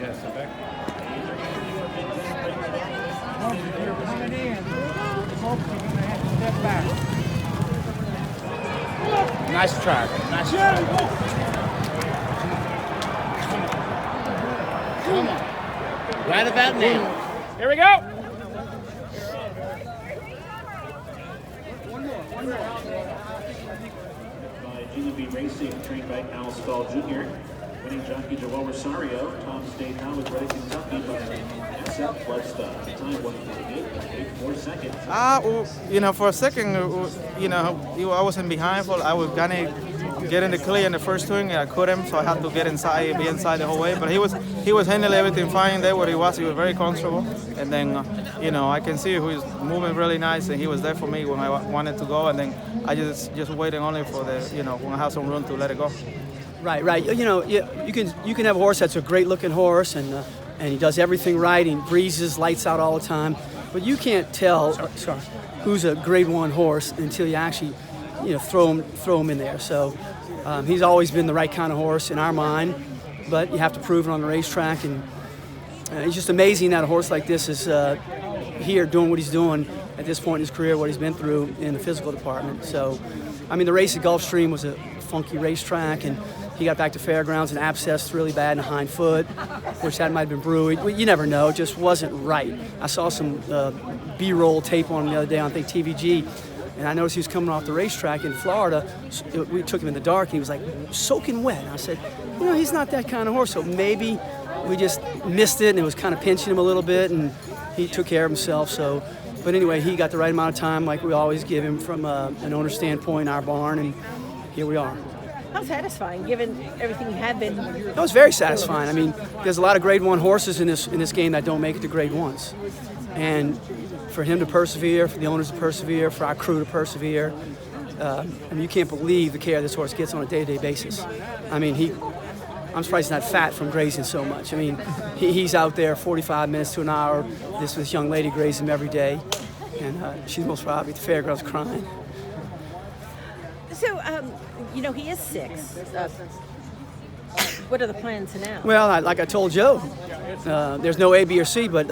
Yeah, setback. You're coming in. Folks, you're going to have to step back. Nice track. Nice track. Come on. Right about now. Here we go. By GMB Racing, trained by Al Stahl Jr. Winning jockey Joel Rosario. Tom stayed now with Reading, Kentucky by SF plus time 1:48.84 seconds. For a second, I wasn't behind. I was gonna get in the clear in the first swing, and I couldn't, so I had to be inside the whole way. But he was handling everything fine there where he was. He was very comfortable, and then I can see he was moving really nice, and he was there for me when I wanted to go, and then I just waiting only for the when I have some room to let it go. Right. You can have a horse that's a great looking horse, and he does everything right. He breezes, lights out all the time, but you can't tell who's a Grade 1 horse until you actually throw him in there. So he's always been the right kind of horse in our mind, but you have to prove it on the racetrack. And it's just amazing that a horse like this is here doing what he's doing at this point in his career, what he's been through in the physical department. So, the race at Gulfstream was a funky racetrack, and he got back to fairgrounds and abscessed really bad in the hind foot, which that might have been brewing. You never know, it just wasn't right. I saw some B-roll tape on him the other day on, I think, TVG, and I noticed he was coming off the racetrack in Florida. We took him in the dark, and he was like soaking wet. And I said, he's not that kind of horse, so maybe we just missed it, and it was kind of pinching him a little bit, and he took care of himself. So, but anyway, he got the right amount of time, like we always give him from an owner's standpoint in our barn, and here we are. How satisfying, given everything you have been? It was very satisfying. There's a lot of Grade 1 horses in this game that don't make it to Grade 1s. And for him to persevere, for the owners to persevere, for our crew to persevere, you can't believe the care this horse gets on a day-to-day basis. I'm surprised he's not fat from grazing so much. He's out there 45 minutes to an hour. This young lady grazes him every day, and she's most probably at the fairgrounds crying. So, he is 6. What are the plans now? Well, like I told Joe, there's no A, B, or C, but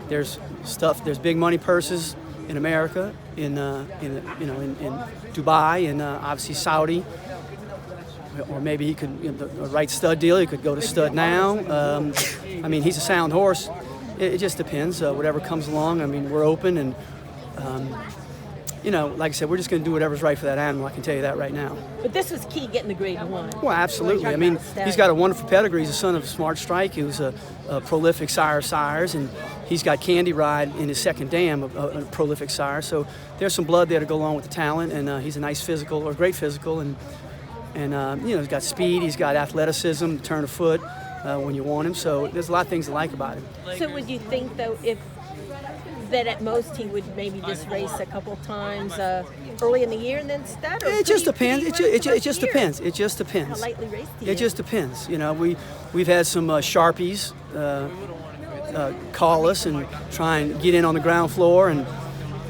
there's stuff. There's big money purses in America, in Dubai, and obviously Saudi. Or maybe he could, the right stud deal. He could go to stud now. He's a sound horse. It just depends. Whatever comes along. We're open, and like I said, we're just going to do whatever's right for that animal. I can tell you that right now. But this was key, getting the Grade 1. Well, absolutely. He's got a wonderful pedigree. He's a son of Smart Strike, who's a prolific sire of sires, and he's got Candy Ride in his second dam, a prolific sire. So there's some blood there to go along with the talent, and he's a nice physical, or great physical, and he's got speed, he's got athleticism, turn of foot when you want him. So there's a lot of things to like about him. So would you think, though, that at most he would maybe just race a couple times early in the year and then stud? It just depends. It just depends. It just depends. How lightly raced he is. It just depends. We've had some Sharpies call us and try and get in on the ground floor, and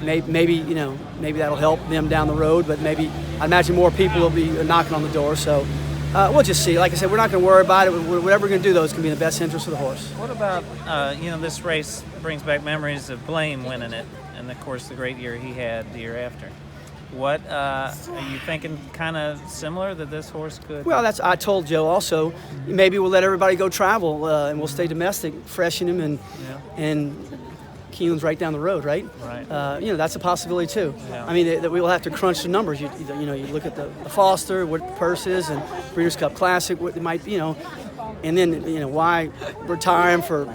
maybe that'll help them down the road. But maybe I imagine more people will be knocking on the door. So we'll just see. Like I said, we're not going to worry about it. Whatever we're going to do, though, is going to be in the best interest of the horse. What about this race brings back memories of Blame winning it, and of course the great year he had the year after. What are you thinking? Kind of similar that this horse could? Well, I told Joe also. Maybe we'll let everybody go travel, and we'll stay domestic, freshen him, and Keeneland's right down the road, right? Right. That's a possibility too. Yeah. That we will have to crunch the numbers. You look at the Foster, what purse is, and Breeders' Cup Classic, what it might, and then why retire him for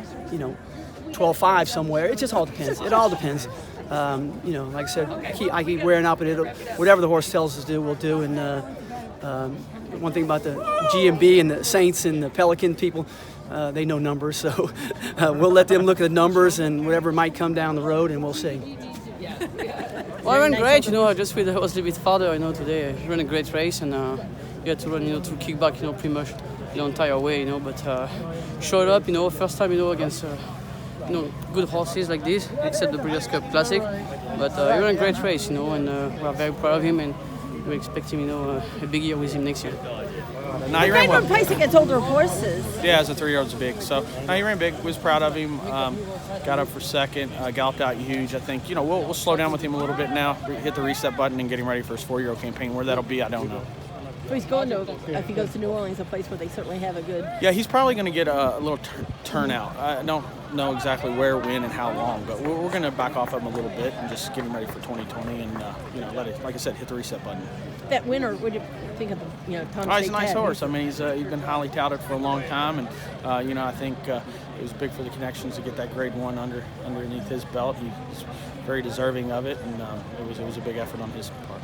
12.5 somewhere. It just all depends. It all depends. Like I said, I keep wearing out, but whatever the horse tells us to do, we'll do. And one thing about the GMB and the Saints and the Pelican people, they know numbers, so we'll let them look at the numbers and whatever might come down the road, and we'll see. Well, I ran great, just with with father, today. He ran a great race, and you had to run, through kickback, pretty much the entire way, but showed up, first time, against, good horses like this, except the Breeders' Cup Classic. But he ran a great race, and we're very proud of him, and we expect him, a big year with him next year. No, he ran Grade well. one place against older horses. Yeah, as a 3-year-old's big. So no, he ran big. Was proud of him. Got up for second. Galloped out huge. I think we'll slow down with him a little bit now. Hit the reset button and get him ready for his 4-year-old campaign. Where that'll be, I don't know. So he's going to, if he goes to New Orleans, a place where they certainly have a good. Yeah, he's probably going to get a little turnout. I don't know exactly where, when, and how long, but we're going to back off of him a little bit and just get him ready for 2020 and let it, like I said, hit the reset button. That winner, what do you think of Tom? He's a nice horse. I mean, he's been highly touted for a long time, and I think it was big for the connections to get that Grade 1 underneath his belt. He's very deserving of it, and it was a big effort on his part.